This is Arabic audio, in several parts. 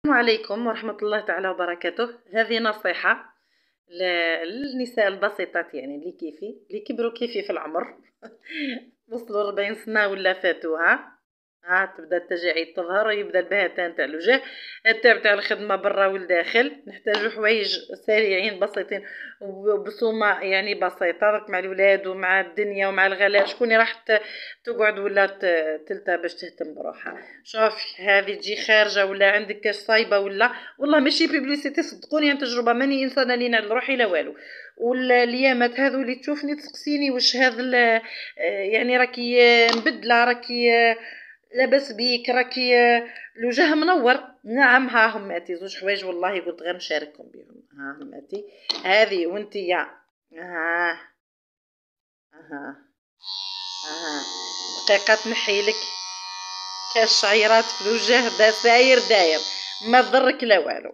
السلام عليكم ورحمة الله تعالى وبركاته. هذه نصيحة للنساء البسيطات، يعني اللي كبروا كيفي في العمر وصلوا 40 سنة ولا فاتوها. تبدا التجاعيد تظهر، يبدا البهتان تاع الوجه، التعب تاع الخدمه برا والداخل. نحتاجو حوايج سريعين بسيطين وبصومه يعني بسيطه، درك مع الولاد ومع الدنيا ومع الغلاء. شكون راح تقعد ولا تلتا باش تهتم بروحها؟ شوف، هذه تجي خارجه ولا عندك كاش صايبه ولا والله ماشي بيبليسيتي، صدقوني عن تجربه، ماني انسانه اللي نعدل روحي لا والو. والايامات هذو اللي تشوفني تسقسيني واش هذا يعني راكي مبدله، راكي لاباس بيك، راكي الوجه منور. نعم، ها هم اتي زوج حوايج والله قلت غير نشارككم بهم. ها هم اتي هذه وانتي يا ها ها ها دقيقه تنحيلك كاش شعيرات في الوجه، دا ساير داير ما تضرك لا والو.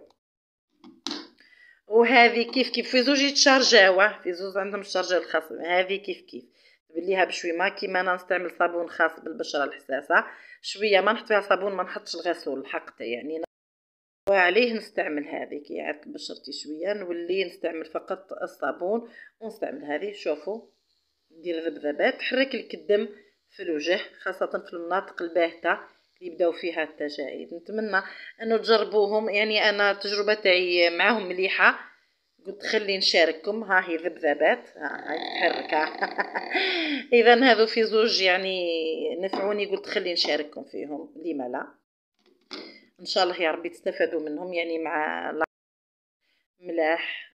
وهذه كيف في زوج يتشارجاوه، في زوج عندهم الشارجه الخاص. هذه كيف تبليها بشوي ما كيما انا نستعمل صابون خاص بالبشره الحساسه، شويه ما نحط فيها صابون، ما نحطش الغسول حقته يعني، وعليه نستعمل هذه كي يعرق بشرتي شويه نولي نستعمل فقط الصابون ونستعمل هذه. شوفوا، ندير ذبذبات تحرك لك الدم في الوجه، خاصه في المناطق الباهته اللي يبداو فيها التجاعيد. نتمنى انه تجربوهم، يعني انا التجربه تاعي معاهم مليحه، قلت خلي نشارككم. ها هي ذبذبات، هاي تتحرك. اذا هذو في زوج يعني نفعوني، قلت خلي نشارككم فيهم، لما لا؟ ان شاء الله يا ربي تستفادوا منهم، يعني مع ملاح